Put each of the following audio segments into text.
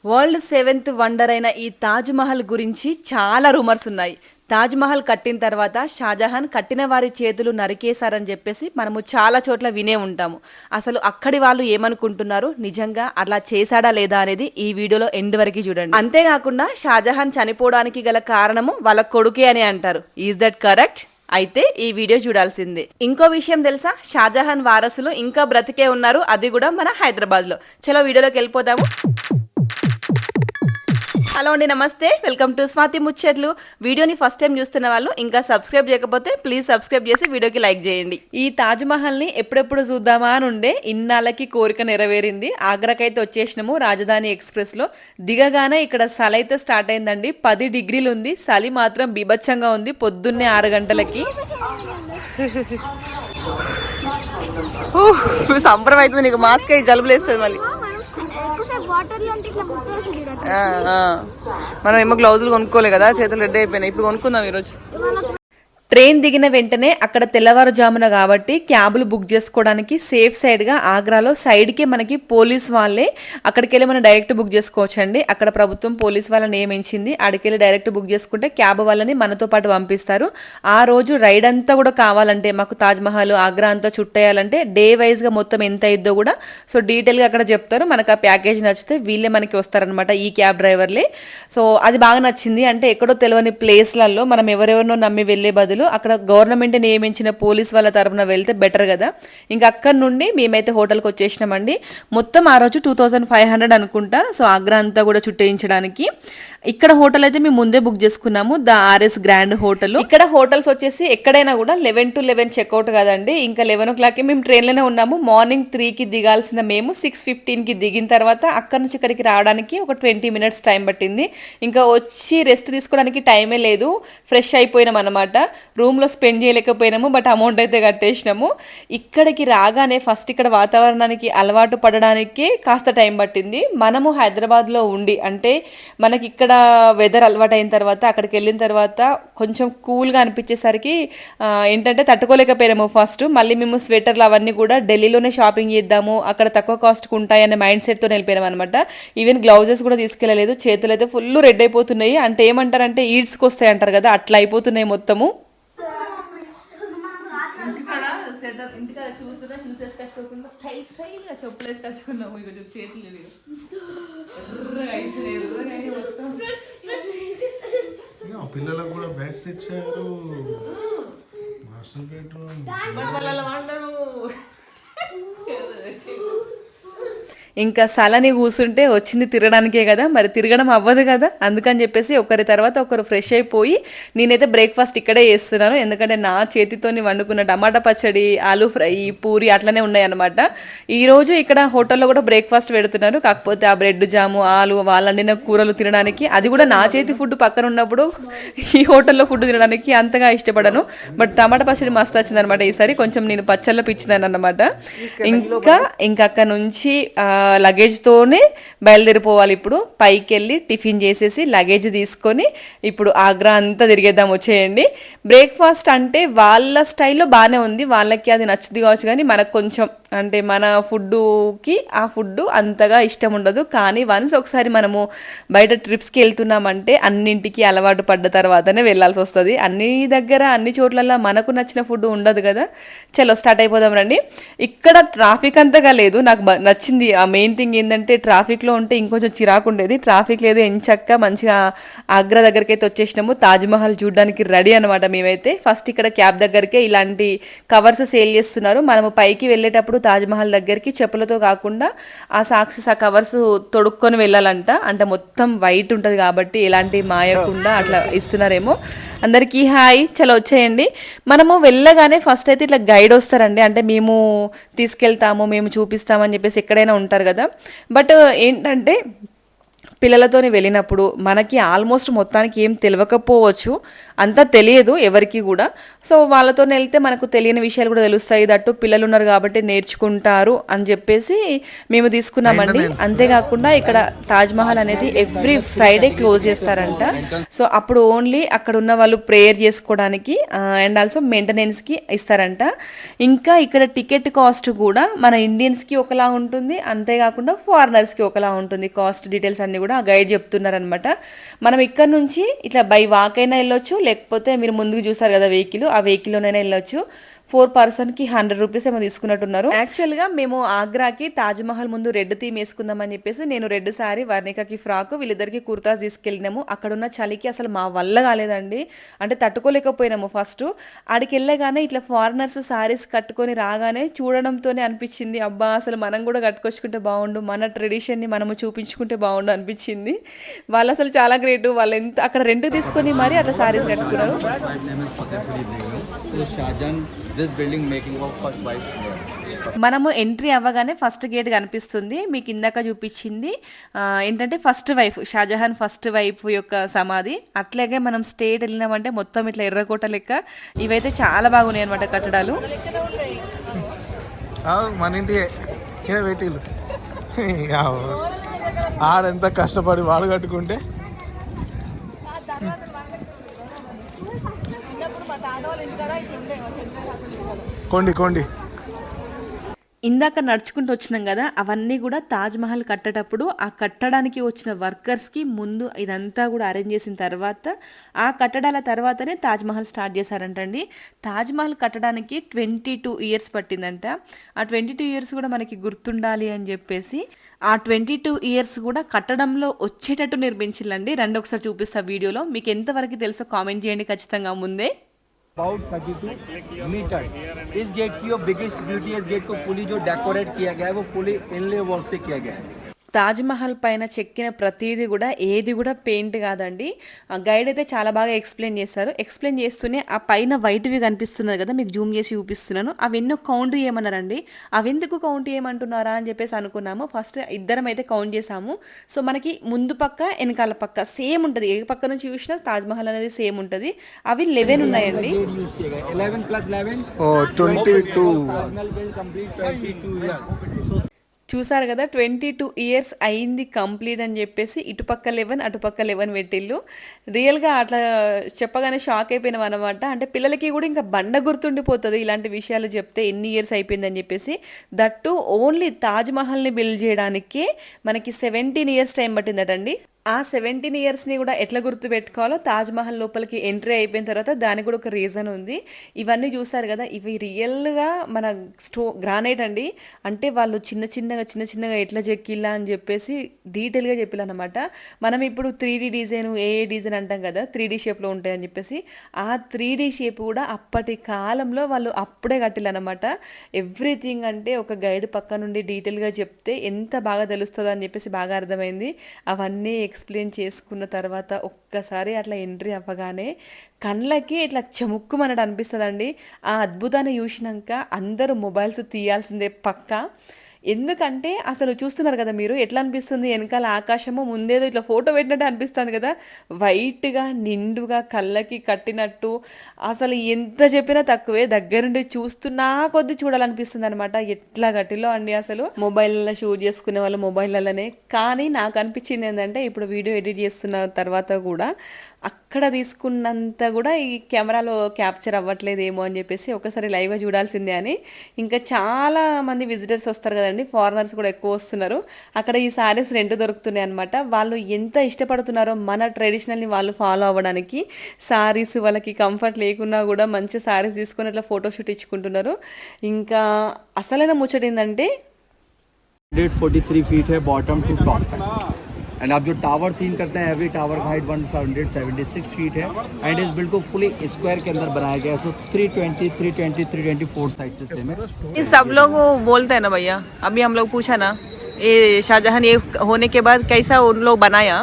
World seventh wonder అయిన ఈ తాజ్ మహల్ గురించి చాలా రూమర్స్ ఉన్నాయి. తాజ్ మహల్ కట్టిన తర్వాత షాజహాన్ కట్టిన వారి చేతులు నరికేశారని చెప్పేసి మనము చాలా చోట్ల వినే ఉంటాము. అసలు అక్కడి వాళ్ళు ఏమనుకుంటున్నారు, నిజంగా అలా చేశాడా లేదా అనేది ఈ వీడియోలో ఎండ్ వరకు చూడండి. అంతేకాకుండా షాజహాన్ చనిపోవడానికి గల కారణము వాళ్ళ కొడుకే అని అంటారు. Is that correct? అయితే ఈ వీడియో చూడాల్సిందే. ఇంకో విషయం తెలుసా, షాజహాన్ వారసులు ఇంకా బ్రతికే ఉన్నారు, అది కూడా మన హైదరాబాద్ లో. చలో వీడియోలోకి వెళ్ళిపోదాము. హలో అండి, నమస్తే, వెల్కమ్ టు స్వాతి ముచ్చట్లు. వీడియోని ఫస్ట్ టైం చూస్తున్న వాళ్ళు ఇంకా సబ్స్క్రైబ్ చేయకపోతే ప్లీజ్ సబ్స్క్రైబ్ చేసి వీడియోకి లైక్ చేయండి. ఈ తాజ్ మహల్ ని ఎప్పుడెప్పుడు చూద్దామా అని ఉండే, ఇన్నాళ్ళకి కోరిక నెరవేరింది. ఆగ్రాకైతే వచ్చేసినాము రాజధాని ఎక్స్ప్రెస్ లో. దిగగానే ఇక్కడ చలి అయితే స్టార్ట్ అయిందండి. 10 డిగ్రీలు ఉంది. చలి మాత్రం బీభత్సంగా ఉంది. పొద్దున్నే 6 గంటలకి సంబరం అవుతుంది. నీకు మాస్క్ అయి జలుబులేస్తుంది మళ్ళీ. మనం ఏమో గ్లౌజులు కొనుక్కోలే కదా, చేతులు రెడ్ అయిపోయినాయి. ఇప్పుడు కొనుక్కుందాం ఈరోజు. ట్రైన్ దిగిన వెంటనే అక్కడ తెల్లవారుజామున కాబట్టి క్యాబులు బుక్ చేసుకోవడానికి సేఫ్ సైడ్గా ఆగ్రాలో సైడ్కి మనకి పోలీస్ వాళ్ళే, అక్కడికి వెళ్ళి మనం డైరెక్ట్ బుక్ చేసుకోవచ్చు అండి. అక్కడ ప్రభుత్వం పోలీస్ వాళ్ళని నియమించింది. అక్కడికి వెళ్ళి డైరెక్ట్ బుక్ చేసుకుంటే క్యాబ్ వాళ్ళని మనతో పాటు పంపిస్తారు. ఆ రోజు రైడ్ అంతా కూడా కావాలంటే, మాకు తాజ్ మహల్ ఆగ్రా అంతా చుట్టేయాలంటే డే వైజ్గా మొత్తం ఎంత అయిద్దో కూడా సో డీటెయిల్గా అక్కడ చెప్తారు. మనకు ఆ ప్యాకేజ్ నచ్చితే వీళ్ళే మనకి వస్తారనమాట, ఈ క్యాబ్ డ్రైవర్లే. సో అది బాగా నచ్చింది. అంటే ఎక్కడో తెలియని ప్లేస్లలో మనం ఎవరెవరినో నమ్మి వెళ్లే బదులు అక్కడ గవర్నమెంట్ నియమించిన పోలీస్ వాళ్ళ తరపున వెళ్తే బెటర్ కదా. ఇంకా అక్కడ నుండి మేమైతే హోటల్కి వచ్చేసినామండి. మొత్తం ఆ రోజు 2500 అనుకుంటా. సో ఆగ్రా అంతా కూడా చుట్టేయించడానికి. ఇక్కడ హోటల్ అయితే మేము ముందే బుక్ చేసుకున్నాము, ద ఆర్ఎస్ గ్రాండ్ హోటల్. ఇక్కడ హోటల్స్ వచ్చేసి ఎక్కడైనా కూడా 11 to 11 చెక్అవుట్ కదండి. ఇంకా 11 o'clock మేము ట్రైన్లోనే ఉన్నాము. మార్నింగ్ 3కి దిగాల్సిన మేము 6:15కి దిగిన తర్వాత అక్కడ నుంచి ఇక్కడికి రావడానికి ఒక 20 minutes టైం పట్టింది. ఇంకా వచ్చి రెస్ట్ తీసుకోవడానికి టైమే లేదు. ఫ్రెష్ అయిపోయినాం అనమాట. రూమ్లో స్పెండ్ చేయలేకపోయినాము, బట్ అమౌంట్ అయితే కట్టేసినాము. ఇక్కడికి రాగానే ఫస్ట్ ఇక్కడ వాతావరణానికి అలవాటు పడడానికే కాస్త టైం పట్టింది. మనము హైదరాబాద్లో ఉండి, అంటే మనకి ఇక్కడ వెదర్ అలవాటు అయిన తర్వాత అక్కడికి వెళ్ళిన తర్వాత కొంచెం కూల్గా అనిపించేసరికి ఏంటంటే తట్టుకోలేకపోయినాము ఫస్ట్. మళ్ళీ మేము స్వెటర్లు అవన్నీ కూడా ఢిల్లీలోనే షాపింగ్ చేద్దాము, అక్కడ తక్కువ కాస్ట్కి ఉంటాయనే మైండ్ సెట్తో వెళ్ళిపోయినాం అనమాట. ఈవెన్ గ్లౌజెస్ కూడా తీసుకెళ్ళలేదు. చేతులు అయితే ఫుల్ రెడ్ అయిపోతున్నాయి. అంటే ఏమంటారంటే ఈడ్స్కి వస్తాయి అంటారు కదా, అట్లా అయిపోతున్నాయి మొత్తము. ఇంటికాడ షూస్ వేసుకొచ్చుకోకుండా స్టైల్గా చెప్పులు వేసుకొచ్చుకున్నాము. ఇక చేతులు పిల్లలకు కూడా బెడ్స్ ఇచ్చారు, మాస్టర్ బెడ్రూమ్. ఇంకా సలని కూర్చుంటే వచ్చింది తిరగడానికే కదా, మరి తిరగడం అవ్వదు కదా. అందుకని చెప్పేసి ఒకరి తర్వాత ఒకరు ఫ్రెష్ అయిపోయి నేనైతే బ్రేక్ఫాస్ట్ ఇక్కడే చేస్తున్నాను. ఎందుకంటే నా చేతితోని వండుకున్న టమాటా పచ్చడి, ఆలూ ఫ్రై, పూరి అట్లనే ఉన్నాయి అనమాట. ఈరోజు ఇక్కడ హోటల్లో కూడా బ్రేక్ఫాస్ట్ పెడుతున్నారు. కాకపోతే ఆ బ్రెడ్ జాము, ఆలు, వాళ్ళు వండిన కూరలు తినడానికి, అది కూడా నా చేతి ఫుడ్ పక్కన ఉన్నప్పుడు ఈ హోటల్లో ఫుడ్ తినడానికి అంతగా ఇష్టపడను. బట్ టమాటా పచ్చడి మస్తు వచ్చింది అనమాట ఈసారి. కొంచెం నేను పచ్చళ్ళ పిచ్చిదాను అనమాట. ఇంకా అక్కడ నుంచి లగేజ్తోనే బయలుదేరిపోవాలి. ఇప్పుడు పైకి వెళ్ళి టిఫిన్ చేసేసి లగేజ్ తీసుకొని ఇప్పుడు ఆగ్రా అంతా తిరిగేద్దాం, వచ్చేయండి. బ్రేక్ఫాస్ట్ అంటే వాళ్ళ స్టైల్లో బాగానే ఉంది, వాళ్ళకి అది నచ్చుది కావచ్చు. కానీ మనకు కొంచెం అంటే మన ఫుడ్కి ఆ ఫుడ్ అంతగా ఇష్టం ఉండదు. కానీ వన్స్ ఒకసారి మనము బయట ట్రిప్స్కి వెళ్తున్నామంటే అన్నింటికి అలవాటు పడ్డ తర్వాతనే వెళ్ళాల్సి వస్తుంది. అన్ని దగ్గర అన్ని చోట్లలో మనకు నచ్చిన ఫుడ్ ఉండదు కదా. చలో స్టార్ట్ అయిపోదాం రండి. ఇక్కడ ట్రాఫిక్ అంతగా లేదు. నాకు నచ్చింది. ఆ మెయిన్ థింగ్ ఏంటంటే ట్రాఫిక్లో ఉంటే ఇంకొంచెం చిరాకు ఉండేది. ట్రాఫిక్ లేదు, ఎంచక్క మంచిగా ఆగ్రా దగ్గరికి అయితే వచ్చేసినాము. తాజ్మహల్ చూడడానికి రెడీ అనమాట మేమైతే. ఫస్ట్ ఇక్కడ క్యాబ్ దగ్గరికే ఇలాంటి కవర్స్ సేల్ చేస్తున్నారు. మనము పైకి వెళ్ళేటప్పుడు తాజ్మహల్ దగ్గరికి చెప్పులతో కాకుండా ఆ సాక్సెస్, ఆ కవర్స్ తొడుక్కొని వెళ్ళాలంట. అంటే మొత్తం వైట్ ఉంటుంది కాబట్టి ఎలాంటి మాయకుండా అట్లా ఇస్తున్నారేమో. అందరికీ హాయ్, చలో వచ్చేయండి. మనము వెళ్ళగానే ఫస్ట్ అయితే ఇట్లా గైడ్ వస్తారండి. అంటే మేము తీసుకెళ్తాము, మేము చూపిస్తామని చెప్పేసి ఎక్కడైనా ఉంటారు కదా. బట్ ఏంటంటే పిల్లలతోని వెళ్ళినప్పుడు మనకి ఆల్మోస్ట్ మొత్తానికి ఏం తెలియకపోవచ్చు, అంతా తెలియదు ఎవరికి కూడా. సో వాళ్ళతో వెళ్తే మనకు తెలియని విషయాలు కూడా తెలుస్తాయి. దట్టు పిల్లలు ఉన్నారు కాబట్టి నేర్చుకుంటారు అని చెప్పేసి మేము తీసుకున్నామండి. అంతేకాకుండా ఇక్కడ తాజ్మహల్ అనేది ఎవ్రీ ఫ్రైడే క్లోజ్ చేస్తారంట. సో అప్పుడు ఓన్లీ అక్కడ ఉన్న వాళ్ళు ప్రేయర్ చేసుకోవడానికి అండ్ ఆల్సో మెయింటెనెన్స్కి ఇస్తారంట. ఇంకా ఇక్కడ టికెట్ కాస్ట్ కూడా మన ఇండియన్స్కి ఒకలా ఉంటుంది, అంతేకాకుండా ఫారినర్స్కి ఒకలా ఉంటుంది. కాస్ట్ డీటెయిల్స్ అన్నీ కూడా కూడా ఆ గైడ్ చెప్తున్నారనమాట. మనం ఇక్కడ నుంచి ఇట్లా బై వాక్ అయినా వెళ్ళొచ్చు, లేకపోతే మీరు ముందుకు చూసారు కదా వెహికల్, ఆ వెహికల్లోనైనా వెళ్ళొచ్చు. 4 పర్సన్కి 100 రూపీస్ ఏమో తీసుకున్నట్టున్నారు. యాక్చువల్గా మేము ఆగ్రాకి తాజ్మహల్ ముందు రెడ్ థీమ్ వేసుకుందామని చెప్పేసి నేను రెడ్ శారీ, వర్ణికకి ఫ్రాక్, వీళ్ళిద్దరికి కుర్తాస్ తీసుకెళ్ళినాము. అక్కడున్న చలికి అసలు మా వల్ల కాలేదండి, అంటే తట్టుకోలేకపోయినాము. ఫస్ట్ ఆడికి వెళ్ళగానే ఇట్లా ఫారినర్స్ శారీస్ కట్టుకొని రాగానే చూడడంతోనే అనిపించింది, అబ్బా అసలు మనం కూడా కట్టుకొచ్చుకుంటే బాగుండు, మన ట్రెడిషన్ని మనము చూపించుకుంటే బాగుండు అనిపించింది. వాళ్ళు అసలు చాలా గ్రేట్, వాళ్ళు ఎంత అక్కడ రెంట్ తీసుకొని మరి అట్లా శారీస్ కట్టుకున్నారు. మనము ఎంట్రీ అవ్వగానే ఫస్ట్ గేట్ కనిపిస్తుంది, మీకు ఇందాక చూపించింది ఏంటంటే first wife, Shah Jahan first wife యొక్క సమాధి. అట్లాగే మనం స్టేట్ వెళ్ళినామంటే మొత్తం ఇట్లా ఎర్రకోట లెక్క, ఇవైతే చాలా బాగున్నాయి అనమాట కట్టడాలు. మన ఇంటి పెట్టిళ్ళు ఆడెంత కష్టపడి వాడు కట్టుకుంటే కొండి ఇందాక నడుచుకుంటూ వచ్చినాం కదా, అవన్నీ కూడా తాజ్మహల్ కట్టేటప్పుడు ఆ కట్టడానికి వచ్చిన వర్కర్స్కి ముందు ఇదంతా కూడా అరేంజ్ చేసిన తర్వాత ఆ కట్టడాల తర్వాతనే తాజ్మహల్ స్టార్ట్ చేశారంటండి. తాజ్మహల్ కట్టడానికి 22 ఇయర్స్ పట్టిందంట. ఆ 22 ఇయర్స్ కూడా మనకి గుర్తుండాలి అని చెప్పేసి ఆ 22 ఇయర్స్ కూడా కట్టడంలో వచ్చేటట్టు నిర్మించిందండి. రండి ఒకసారి చూపిస్తా వీడియోలో. మీకు ఎంతవరకు తెలుసో కామెంట్ చేయండి ఖచ్చితంగా ముందే. About 32 metre. इस गेट की जो बिगेस्ट ब्यूटी है, इस गेट को फुली जो डेकोरेट किया गया है वो फुली इनले वर्क से किया गया है। తాజ్మహల్ పైన చెక్కిన ప్రతిదీ కూడా ఏది కూడా పెయింట్ కాదండి. గైడ్ అయితే చాలా బాగా ఎక్స్ప్లెయిన్ చేస్తారు. ఎక్స్ప్లెయిన్ చేస్తూనే ఆ పైన వైట్వి కనిపిస్తున్నది కదా, మీకు జూమ్ చేసి చూపిస్తున్నాను, అవి ఎన్నో కౌంట్ చేయమన్నారండి. అవి ఎందుకు కౌంట్ చేయమంటున్నారా అని చెప్పేసి అనుకున్నాము. ఫస్ట్ ఇద్దరం అయితే కౌంట్ చేసాము. సో మనకి ముందు పక్క వెనకాల పక్క సేమ్ ఉంటుంది, ఏ పక్క నుంచి చూసినా తాజ్మహల్ అనేది సేమ్ ఉంటుంది. అవి 11 ఉన్నాయండి. 11 + 11 22 చూసారు కదా, 22 ఇయర్స్ అయింది కంప్లీట్ అని చెప్పేసి ఇటుపక్క 11 అటుపక్క 11 పెట్టిళ్ళు. రియల్గా అట్లా చెప్పగానే షాక్ అయిపోయినాం అనమాట. అంటే పిల్లలకి కూడా ఇంకా బండ గుర్తుండిపోతుంది ఇలాంటి విషయాలు చెప్తే, ఎన్ని ఇయర్స్ అయిపోయిందని చెప్పేసి. దట్టు ఓన్లీ తాజ్మహల్ని బిల్డ్ చేయడానికే మనకి 17 ఇయర్స్ టైం పట్టిందటండి. ఆ 17 ఇయర్స్ని కూడా ఎట్లా గుర్తు పెట్టుకోవాలో తాజ్మహల్ లోపలికి ఎంట్రీ అయిపోయిన తర్వాత దానికి కూడా ఒక రీజన్ ఉంది. ఇవన్నీ చూసారు కదా, ఇవి రియల్గా మన గ్రానైట్ అండి. అంటే వాళ్ళు చిన్న చిన్నగా ఎట్లా చెక్కిల్లా అని చెప్పేసి డీటెయిల్గా చెప్పిల్లనమాట. మనం ఇప్పుడు 3D డిజైన్, ఏ డిజైన్ అంటాం కదా, 3D షేప్లో ఉంటాయని చెప్పేసి, ఆ 3D షేప్ కూడా అప్పటి కాలంలో వాళ్ళు అప్పుడే కట్టిల్లనమాట. ఎవ్రీథింగ్ అంటే ఒక గైడ్ పక్క నుండి డీటెయిల్గా చెప్తే ఎంత బాగా తెలుస్తుందో అని చెప్పేసి బాగా అర్థమైంది. అవన్నీ ఎక్స్ప్లెయిన్ చేసుకున్న తర్వాత ఒక్కసారి అట్లా ఎంట్రీ అవ్వగానే కళ్ళకి ఇట్లా చముక్కుమన్నట్టు అనిపిస్తుందండి. ఆ అద్భుతాన్ని చూసినాక అందరూ మొబైల్స్ తీయాల్సిందే పక్కా. ఎందుకంటే అసలు చూస్తున్నారు కదా మీరు, ఎట్లా అనిపిస్తుంది, వెనకాల ఆకాశము ముందేదో ఇట్లా ఫోటో పెట్టినట్టు అనిపిస్తుంది కదా, వైట్గా నిండుగా కళ్ళకి కట్టినట్టు. అసలు ఎంత చెప్పినా తక్కువే, దగ్గరుండి చూస్తున్నా కొద్ది చూడాలనిపిస్తుంది అనమాట. ఎట్లా కట్టిలో అండి, అసలు మొబైల్లో షూట్ చేసుకునే వాళ్ళు మొబైల్లనే. కానీ నాకు అనిపించింది ఏంటంటే, ఇప్పుడు వీడియో ఎడిట్ చేస్తున్న తర్వాత కూడా అక్కడ తీసుకున్నంత కూడా ఈ కెమెరాలో క్యాప్చర్ అవ్వట్లేదేమో అని చెప్పేసి ఒకసారి లైవ్గా చూడాల్సిందే అని. ఇంకా చాలా మంది విజిటర్స్ వస్తారు కదండి, ఫారినర్స్ కూడా ఎక్కువ వస్తున్నారు. అక్కడ ఈ శారీస్ రెంట్ దొరుకుతున్నాయి అనమాట. వాళ్ళు ఎంత ఇష్టపడుతున్నారో మన ట్రెడిషనల్ని వాళ్ళు ఫాలో అవ్వడానికి. శారీస్ వాళ్ళకి కంఫర్ట్ లేకున్నా కూడా మంచి శారీస్ తీసుకొని అట్లా ఫోటోషూట్ ఇచ్చుకుంటున్నారు. ఇంకా అసలైన ముచ్చట ఏంటంటే 143 फीट है बॉटम टू टॉप तक। एंड आप जो टावर सीन करते हैं, एवरी टावर का हाइट 176 फीट है एंड इस बिल्कुल फुली स्क्वायर के अंदर बनाया गया है। सो 320, 320, 324 साइड से सेम है। ये सब लोग बोलते हैं ना भैया, अभी हम लोग पूछा ना, ये शाहजहां ये होने के बाद कैसा उन लोग बनाया,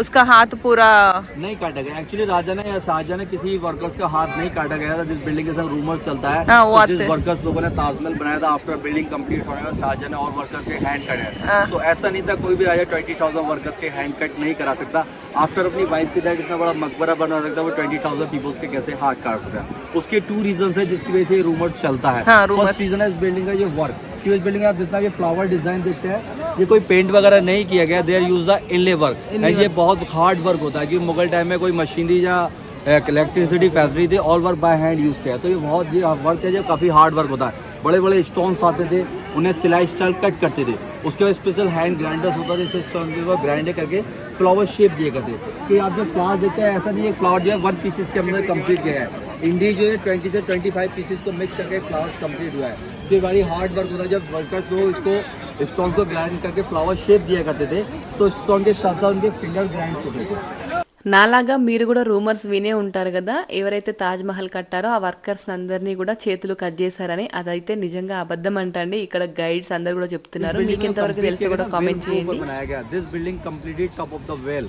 उसका हाथ पूरा नहीं काटा गया। एक्चुअली राजा ने या शाहजहां ने किसी वर्कर्स का हाथ नहीं काटा गया था। जिस बिल्डिंग के साथ रूमर्स चलता है, हाँ, वो तो आते जिस हैं। वर्कर्स लोगों ने ताजमहल बनाया था, आफ्टर बिल्डिंग कंप्लीट होने के बाद शाहजहां ने और वर्कर्स के हैंड कटे। हाँ। तो ऐसा नहीं था, कोई भी राजा 20,000 वर्कर्स के हैंड कट नहीं करा सकता। आफ्टर अपनी वाइफ की डेथ इतना बड़ा मकबरा बना सकता, वो 20,000 पीपल्स के कैसे हाथ काट सकता है। उसके 2 रीजन है जिसकी वजह से रूमर्स चलता है। हाँ, rumors। फर्स्ट रीजन है इस बिल्डिंग का ये वर्क, कि इस बिल्डिंग में आप जितना ये फ्लावर डिजाइन देखते हैं, ये कोई पेंट वगैरह नहीं किया गया। There use the inlay work and ये बहुत हार्ड वर्क होता है, कि मुगल टाइम में कोई मशीनरी या इलेक्ट्रिसिटी फैसिलिटी थी, all work by hand use किया। तो ये बहुत ये वर्क है जो काफ़ी हार्ड वर्क होता है। बड़े बड़े स्टोन्स आते थे, उन्हें सिलाई स्टाइल कट करते थे, उसके बाद स्पेशल हैंड ग्राइंडर्स होता था, जिससे ग्राइंड करके फ्लावर शेप दिए करते हैं। कि आप जो फ्लावर देखते हैं ऐसा नहीं है, फ्लावर जो है 1 पीसेस के अंदर कंप्लीट गया है। इंडी जो है 20 से 25 पीसेस को मिक्स करके फ्लावर्स कंप्लीट हुआ है। तो ये बड़ी हार्ड वर्क होता है। जब वर्कर्स लोग इसको स्टोन को ग्राइंड करके फ्लावर शेप दिया करते थे तो स्टोन के साथ साथ उनके फिंगर ग्राइंड होते थे। నాలాగా మీరు కూడా రూమర్స్ వినే ఉంటారు కదా, ఎవరైతే తాజ్ మహల్ కట్టారో ఆ వర్కర్స్ అందరినీ కూడా చేతులు కట్ చేశారని. అదైతే నిజంగా అబద్ధం అంటండి. ఇక్కడ గైడ్స్ అందరు కూడా చెప్తున్నారు. మీకు ఎంతవరకు తెలుసో కూడా కామెంట్ చేయండి. This building completed top of the well.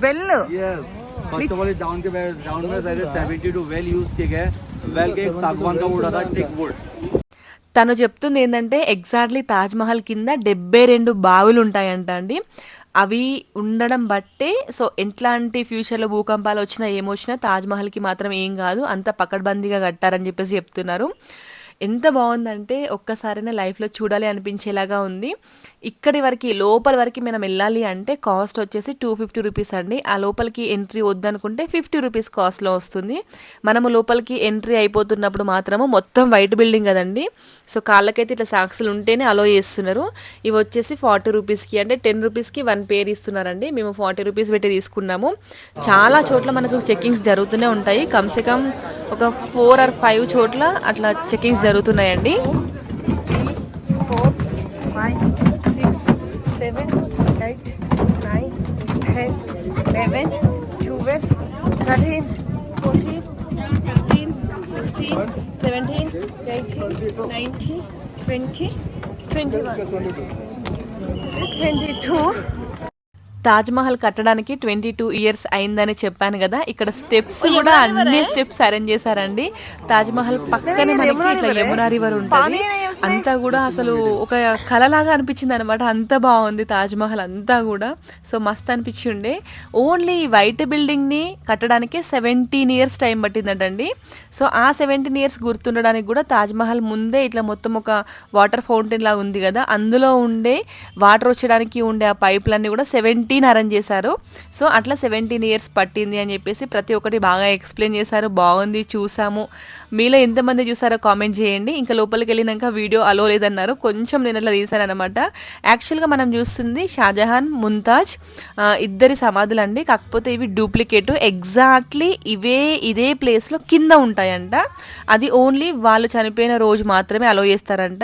Well Yes. First of all, down में सारे 72 well यूज किए गए। well के एक सागवान का वुड आता है, टिक वुड। తను చెప్తుంది ఏంటంటే ఎగ్జాక్ట్లీ తాజ్ మహల్ కింద 72 బావులు ఉంటాయంట అండి. అవి ఉండడం బట్టే సో ఎట్లాంటి ఫ్యూచర్లో భూకంపాలు వచ్చినా ఏమొచ్చినా తాజ్ మహల్కి మాత్రం ఏం కాదు, అంత పకడ్బందీగా కట్టారని చెప్పేసి చెప్తున్నారు. ఎంత బాగుందంటే ఒక్కసారైనా లైఫ్లో చూడాలి అనిపించేలాగా ఉంది. ఇక్కడి వరకు లోపల వరకు మనం వెళ్ళాలి అంటే కాస్ట్ వచ్చేసి 250 రూపీస్ అండి. ఆ లోపలికి ఎంట్రీ వద్దనుకుంటే 50 రూపీస్ కాస్ట్లో వస్తుంది. మనము లోపలికి ఎంట్రీ అయిపోతున్నప్పుడు మాత్రము మొత్తం వైట్ బిల్డింగ్ కదండి, సో కాళ్ళకైతే ఇట్లా సాక్సులు ఉంటేనే అలో చేస్తున్నారు. ఇవి వచ్చేసి 40 రూపీస్కి అంటే 10 రూపీస్కి 1 పేర్ ఇస్తున్నారండి. మేము 40 రూపీస్ పెట్టి తీసుకున్నాము. చాలా చోట్ల మనకు చెకింగ్స్ జరుగుతూనే ఉంటాయి. కమ్సే కమ్ ఒక 4 or 5 చోట్ల అట్లా చెకింగ్స్ జరుగుతున్నాయండి. 4, 5, 6, 7, 8, 9, 10, 11, 12, 13, 14, 15, 16, 17, 18, 19, 20, 21, 22. తాజ్ మహల్ కట్టడానికి 22 ఇయర్స్ అయిందని చెప్పాను కదా. ఇక్కడ స్టెప్స్ కూడా అన్ని స్టెప్స్ అరేంజ్ చేశారండి. తాజ్ మహల్ పక్కనే మనకి ఇట్లా యమునా రివర్ ఉంటుంది. అంతా కూడా అసలు ఒక కళలాగా అనిపించింది అనమాట. అంత బాగుంది తాజ్ మహల్ అంతా కూడా. సో మస్త్ అనిపించిండే. ఓన్లీ వైట్ బిల్డింగ్ని కట్టడానికి 17 ఇయర్స్ టైం పట్టిందంటండి. సో ఆ 17 ఇయర్స్ గుర్తుండడానికి కూడా తాజ్ మహల్ ముందే ఇట్లా మొత్తం ఒక వాటర్ ఫౌంటైన్ లాగా ఉంది కదా, అందులో ఉండే వాటర్ వచ్చడానికి ఉండే ఆ పైపులన్నీ కూడా 17 అరేంజ్ చేశారు. సో అట్లా 17 ఇయర్స్ పట్టింది అని చెప్పేసి ప్రతి ఒక్కటి బాగా ఎక్స్ప్లెయిన్ చేశారు. బాగుంది, చూసాము. మీలో ఎంతమంది చూసారో కామెంట్ చేయండి. ఇంకా లోపలికి వెళ్ళినాక వీడియో అలో లేదన్నారు, కొంచెం నేను అట్లా తీశాను అనమాట. యాక్చువల్గా మనం చూస్తుంది షాజహాన్ ముంతాజ్ ఇద్దరి సమాధులు అండి. కాకపోతే ఇవి డూప్లికేట్. ఎగ్జాక్ట్లీ ఇదే ప్లేస్లో కింద ఉంటాయంట. అది ఓన్లీ వాళ్ళు చనిపోయిన రోజు మాత్రమే అలో చేస్తారంట.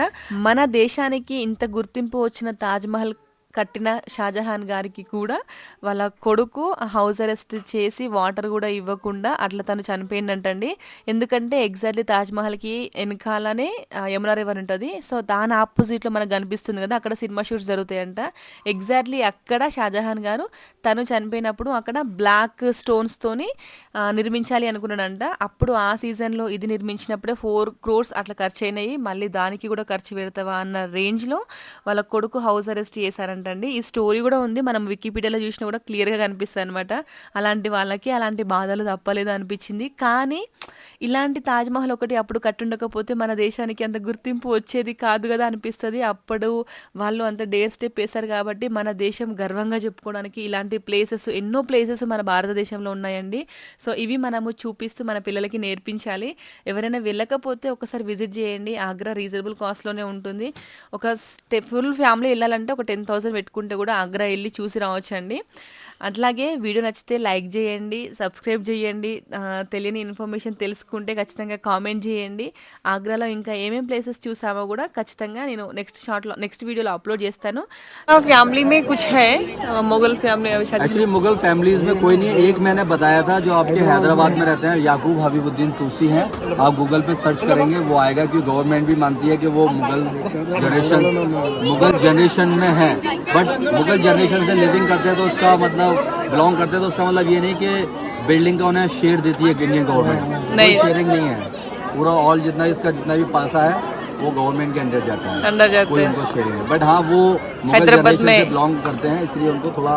మన దేశానికి ఇంత గుర్తింపు వచ్చిన తాజ్ మహల్ కట్టిన షాజహాన్ గారికి కూడా వాళ్ళ కొడుకు హౌస్ అరెస్ట్ చేసి వాటర్ కూడా ఇవ్వకుండా అట్లా తను చనిపోయిందంటండి. ఎందుకంటే ఎగ్జాక్ట్లీ తాజ్ మహల్కి వెనకాలనే యమునా రివర్ ఉంటుంది. సో దాని ఆపోజిట్లో మనకు కనిపిస్తుంది కదా, అక్కడ సినిమా షూట్స్ జరుగుతాయంట. ఎగ్జాక్ట్లీ అక్కడ షాజహాన్ గారు తను చనిపోయినప్పుడు అక్కడ బ్లాక్ స్టోన్స్తోని నిర్మించాలి అనుకున్నాడంట. అప్పుడు ఆ సీజన్లో ఇది నిర్మించినప్పుడే 4 crores అట్లా ఖర్చు అయినాయి. మళ్ళీ దానికి కూడా ఖర్చు పెడతావా అన్న రేంజ్లో వాళ్ళ కొడుకు హౌస్ అరెస్ట్ చేశారంట. ఈ స్టోరీ కూడా ఉంది, మనం వికీపీడియాలో చూసినా కూడా క్లియర్గా కనిపిస్తుంది అనమాట. అలాంటి వాళ్ళకి అలాంటి బాధలు తప్పలేదు అనిపించింది. కానీ ఇలాంటి తాజ్మహల్ ఒకటి అప్పుడు కట్టుండకపోతే మన దేశానికి అంత గుర్తింపు వచ్చేది కాదు కదా అనిపిస్తుంది. అప్పుడు వాళ్ళు అంత డేర్ స్టెప్ వేశారు కాబట్టి మన దేశం గర్వంగా చెప్పుకోవడానికి ఇలాంటి ప్లేసెస్, ఎన్నో ప్లేసెస్ మన భారతదేశంలో ఉన్నాయండి. సో ఇవి మనము చూపిస్తూ మన పిల్లలకి నేర్పించాలి. ఎవరైనా వెళ్ళకపోతే ఒకసారి విజిట్ చేయండి. ఆగ్రా రీజనబుల్ కాస్ట్లోనే ఉంటుంది. ఒక ఫుల్ ఫ్యామిలీ వెళ్ళాలంటే ఒక 10,000 పెట్టుకుంటే కూడా ఆగ్రా వెళ్ళి చూసి రావచ్చండి. అట్లాగే వీడియో నచ్చితే లైక్ చేయండి, సబ్స్క్రైబ్ చేయండి. తెలియని ఇన్ఫర్మేషన్ తెలుసుకుంటే ఖచ్చితంగా కామెంట్ చేయండి. ఆగ్రాలో ఇంకా ఏమేం ప్లేసెస్ చూసామో కూడా ఖచ్చితంగా నేను నెక్స్ట్ వీడియోలో అప్లోడ్ చేస్తాను. ఫ్యామిలీ में कुछ है Mughal family? Actually Mughal families में कोई नहीं है. एक मैंने बताया था जो आपके हैदराबाद में रहते हैं, याकूब हबीबुद्दीन तूसी हैं. आप गूगल पे सर्च करेंगे वो आएगा, कि गवर्नमेंट भी मानती है कि वो मुगल जनरेशन में है. बट मुगल जनरेशन से लिविंग करते हैं तो उसका मतलब बिलोंग करते हैं तो उसका मतलब ये नहीं कि बिल्डिंग का उन्हें शेयर देती है इंडियन गवर्नमेंट. नहीं, शेयरिंग नहीं है. पूरा ऑल जितना इसका जितना भी पासा है वो गवर्नमेंट के अंडर जाता है. कोई उनको शेयरिंग है. बट हाँ वो मुगल जनरेशन से बिलोंग करते हैं, इसलिए उनको थोड़ा